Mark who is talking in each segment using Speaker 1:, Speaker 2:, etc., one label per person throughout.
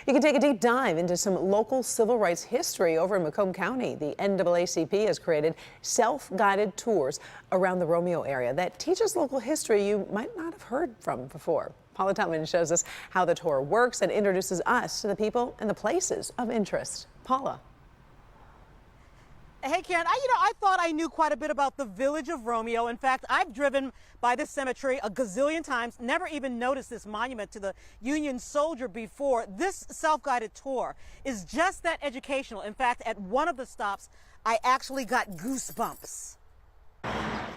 Speaker 1: You can take a deep dive into some local civil rights history over in Macomb County. The NAACP has created self-guided tours around the Romeo area that teaches local history you might not have heard from before. Paula Tutman shows us how the tour works and introduces us to the people and the places of interest. Paula.
Speaker 2: Hey, Karen, I thought I knew quite a bit about the Village of Romeo. In fact, I've driven by this cemetery a gazillion times, never even noticed this monument to the Union soldier before. This self-guided tour is just that educational. In fact, at one of the stops, I actually got goosebumps.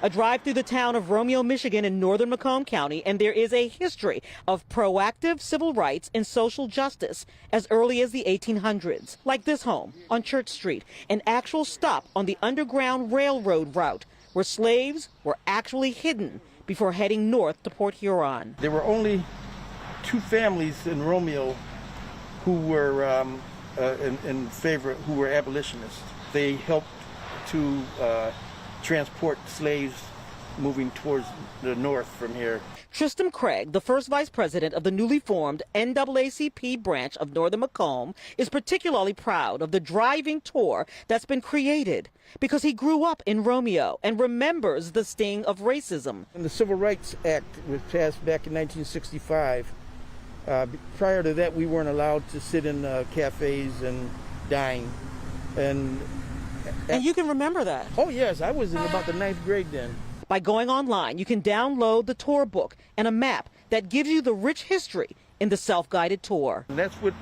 Speaker 2: A drive through the town of Romeo, Michigan in northern Macomb County, and there is a history of proactive civil rights and social justice as early as the 1800s, like this home on Church Street, an actual stop on the Underground Railroad route where slaves were actually hidden before heading north to Port Huron.
Speaker 3: There were only two families in Romeo who were in favor, who were abolitionists. They helped to transport slaves moving towards the north from here.
Speaker 2: Tristram Craig, the first vice president of the newly formed NAACP branch of Northern Macomb, is particularly proud of the driving tour that's been created because he grew up in Romeo and remembers the sting of racism.
Speaker 3: And the Civil Rights Act was passed back in 1965. Prior to that, we weren't allowed to sit in cafes and dine. And
Speaker 2: you can remember that?
Speaker 3: Oh, yes. I was in about the 9th grade then.
Speaker 2: By going online, you can download the tour book and a map that gives you the rich history in the self-guided tour.
Speaker 3: And that's what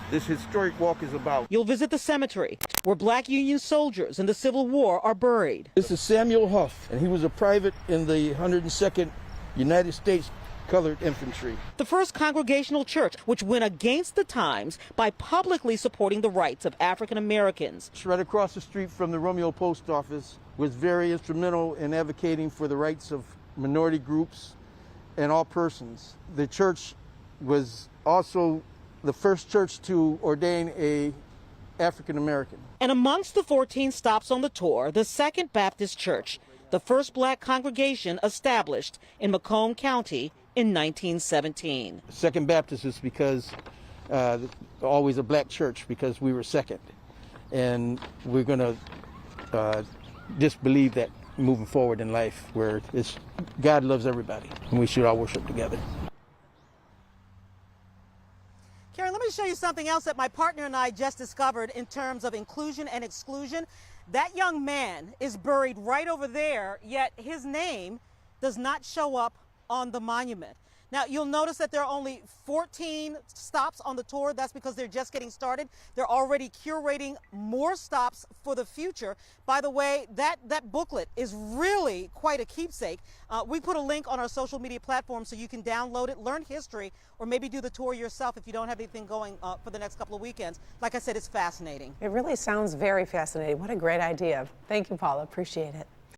Speaker 3: this historic walk is about.
Speaker 2: You'll visit the cemetery where black Union soldiers in the Civil War are buried.
Speaker 3: This is Samuel Huff, and he was a private in the 102nd United States Colored Infantry.
Speaker 2: The first Congregational church which went against the times by publicly supporting the rights of African Americans.
Speaker 3: Right across the street from the Romeo Post Office, was very instrumental in advocating for the rights of minority groups and all persons. The church was also the first church to ordain a African American.
Speaker 2: And amongst the 14 stops on the tour, the Second Baptist Church, the first black congregation established in Macomb County in 1917.
Speaker 3: Second Baptist is because always a black church because we were second, and we're going to disbelieve that moving forward in life, where God loves everybody and we should all worship together.
Speaker 2: Karen, let me show you something else that my partner and I just discovered in terms of inclusion and exclusion. That young man is buried right over there, yet his name does not show up on the monument. Now, you'll notice that there are only 14 stops on the tour. That's because they're just getting started. They're already curating more stops for the future. By the way, that booklet is really quite a keepsake. We put a link on our social media platform so you can download it, learn history, or maybe do the tour yourself if you don't have anything going for the next couple of weekends. Like I said, it's fascinating.
Speaker 1: It really sounds very fascinating. What a great idea. Thank you, Paula. Appreciate it.